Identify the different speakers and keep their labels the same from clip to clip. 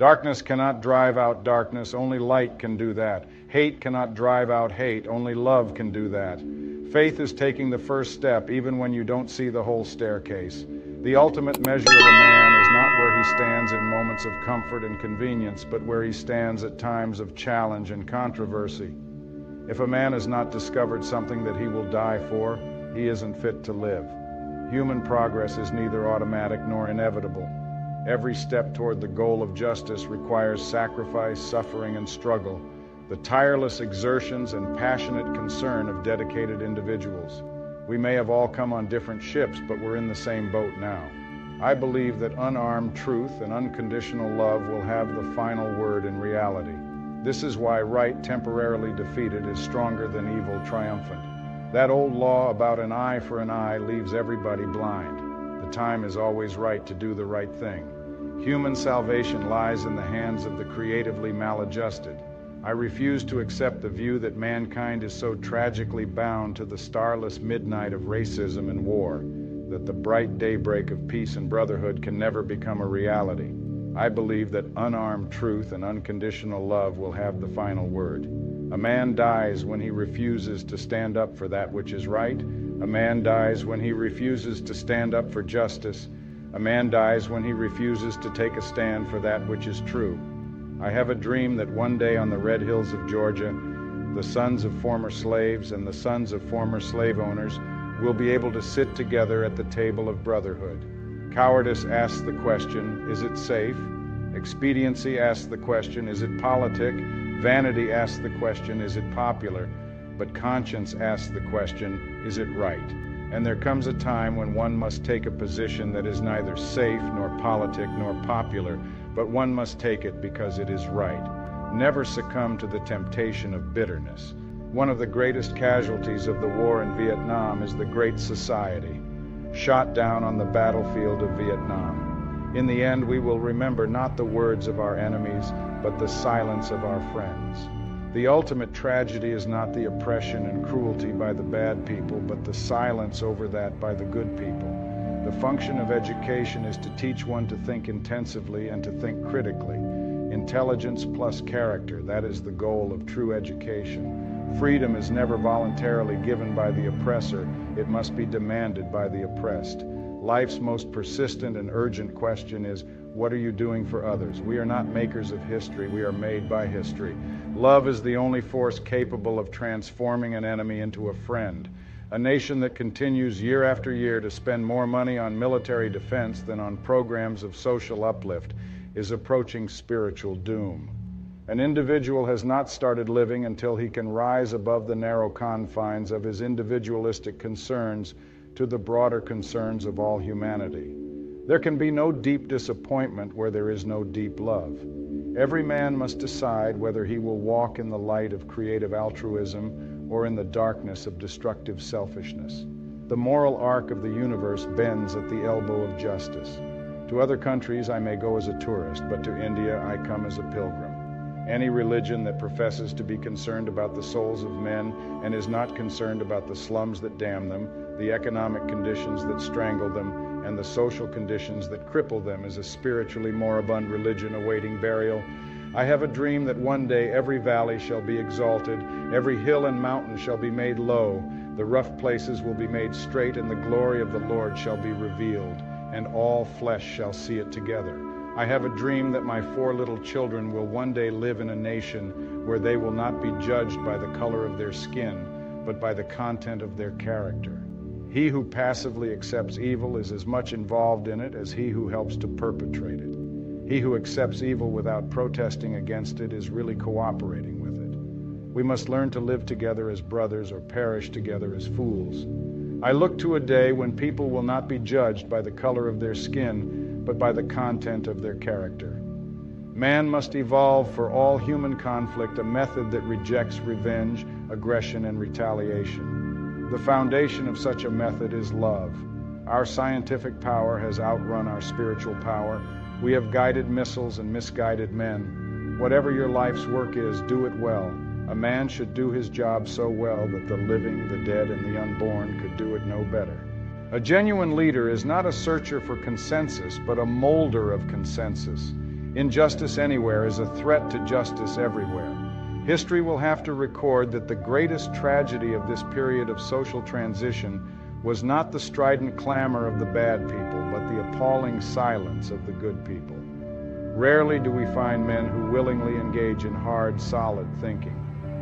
Speaker 1: Darkness cannot drive out darkness, only light can do that. Hate cannot drive out hate, only love can do that. Faith is taking the first step even when you don't see the whole staircase. The ultimate measure of a man is not where he stands in moments of comfort and convenience, but where he stands at times of challenge and controversy. If a man has not discovered something that he will die for, he isn't fit to live. Human progress is neither automatic nor inevitable. Every step toward the goal of justice requires sacrifice, suffering, and struggle, the tireless exertions and passionate concern of dedicated individuals. We may have all come on different ships, but we're in the same boat now. I believe that unarmed truth and unconditional love will have the final word in reality. This is why right temporarily defeated is stronger than evil triumphant. That old law about an eye for an eye leaves everybody blind. The time is always right to do the right thing. Human salvation lies in the hands of the creatively maladjusted. I refuse to accept the view that mankind is so tragically bound to the starless midnight of racism and war that the bright daybreak of peace and brotherhood can never become a reality. I believe that unarmed truth and unconditional love will have the final word. A man dies when he refuses to stand up for that which is right. A man dies when he refuses to stand up for justice. A man dies when he refuses to take a stand for that which is true. I have a dream that one day on the red hills of Georgia, the sons of former slaves and the sons of former slave owners will be able to sit together at the table of brotherhood. Cowardice asks the question, is it safe? Expediency asks the question, is it politic? Vanity asks the question, is it popular? But conscience asks the question, is it right? And there comes a time when one must take a position that is neither safe nor politic nor popular, but one must take it because it is right. Never succumb to the temptation of bitterness. One of the greatest casualties of the war in Vietnam is the Great Society, shot down on the battlefield of Vietnam. In the end, we will remember not the words of our enemies, but the silence of our friends. The ultimate tragedy is not the oppression and cruelty by the bad people, but the silence over that by the good people. The function of education is to teach one to think intensively and to think critically. Intelligence plus character, that is the goal of true education. Freedom is never voluntarily given by the oppressor, it must be demanded by the oppressed. Life's most persistent and urgent question is, what are you doing for others? We are not makers of history, we are made by history. Love is the only force capable of transforming an enemy into a friend. A nation that continues year after year to spend more money on military defense than on programs of social uplift is approaching spiritual doom. An individual has not started living until he can rise above the narrow confines of his individualistic concerns to the broader concerns of all humanity. There can be no deep disappointment where there is no deep love. Every man must decide whether he will walk in the light of creative altruism or in the darkness of destructive selfishness. The moral arc of the universe bends at the elbow of justice. To other countries I may go as a tourist, but to India I come as a pilgrim. Any religion that professes to be concerned about the souls of men and is not concerned about the slums that damn them, the economic conditions that strangle them, and the social conditions that cripple them is a spiritually moribund religion awaiting burial. I have a dream that one day every valley shall be exalted, every hill and mountain shall be made low, the rough places will be made straight, and the glory of the Lord shall be revealed, and all flesh shall see it together. I have a dream that my 4 little children will one day live in a nation where they will not be judged by the color of their skin, but by the content of their character. He who passively accepts evil is as much involved in it as he who helps to perpetrate it. He who accepts evil without protesting against it is really cooperating with it. We must learn to live together as brothers or perish together as fools. I look to a day when people will not be judged by the color of their skin, but by the content of their character. Man must evolve for all human conflict a method that rejects revenge, aggression, and retaliation. The foundation of such a method is love. Our scientific power has outrun our spiritual power. We have guided missiles and misguided men. Whatever your life's work is, do it well. A man should do his job so well that the living, the dead, and the unborn could do it no better. A genuine leader is not a searcher for consensus, but a molder of consensus. Injustice anywhere is a threat to justice everywhere. History will have to record that the greatest tragedy of this period of social transition was not the strident clamor of the bad people, but the appalling silence of the good people. Rarely do we find men who willingly engage in hard, solid thinking.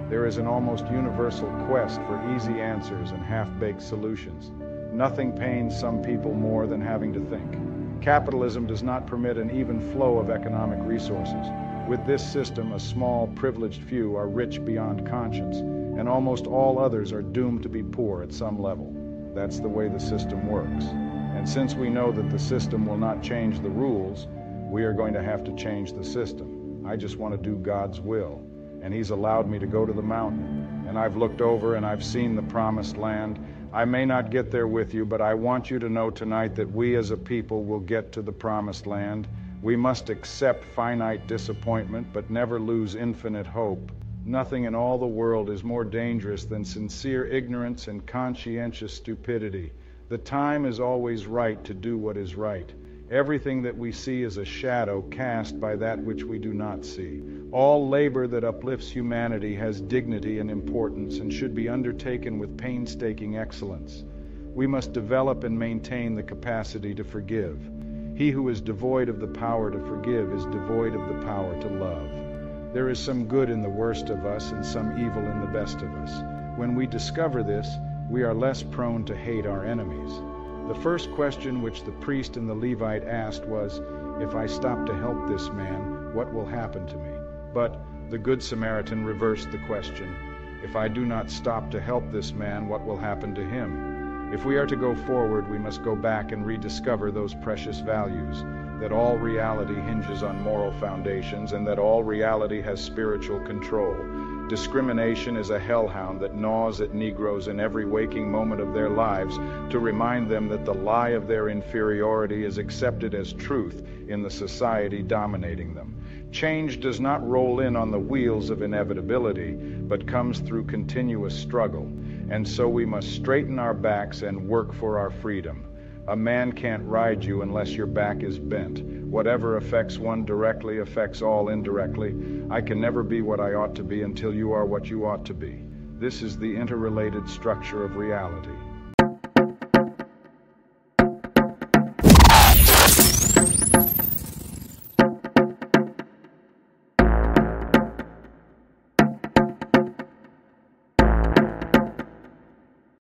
Speaker 1: There is an almost universal quest for easy answers and half-baked solutions. Nothing pains some people more than having to think. Capitalism does not permit an even flow of economic resources. With this system, a small, privileged few are rich beyond conscience, and almost all others are doomed to be poor at some level. That's the way the system works. And since we know that the system will not change the rules, we are going to have to change the system. I just want to do God's will, and He's allowed me to go to the mountain, and I've looked over and I've seen the promised land. I may not get there with you, but I want you to know tonight that we as a people will get to the promised land. We must accept finite disappointment, but never lose infinite hope. Nothing in all the world is more dangerous than sincere ignorance and conscientious stupidity. The time is always right to do what is right. Everything that we see is a shadow cast by that which we do not see. All labor that uplifts humanity has dignity and importance and should be undertaken with painstaking excellence. We must develop and maintain the capacity to forgive. He who is devoid of the power to forgive is devoid of the power to love. There is some good in the worst of us and some evil in the best of us. When we discover this, we are less prone to hate our enemies. The first question which the priest and the Levite asked was, "If I stop to help this man, what will happen to me?" But the Good Samaritan reversed the question, "If I do not stop to help this man, what will happen to him?" If we are to go forward, we must go back and rediscover those precious values, that all reality hinges on moral foundations and that all reality has spiritual control. Discrimination is a hellhound that gnaws at Negroes in every waking moment of their lives to remind them that the lie of their inferiority is accepted as truth in the society dominating them. Change does not roll in on the wheels of inevitability, but comes through continuous struggle. And so we must straighten our backs and work for our freedom. A man can't ride you unless your back is bent. Whatever affects one directly affects all indirectly. I can never be what I ought to be until you are what you ought to be. This is the interrelated structure of reality.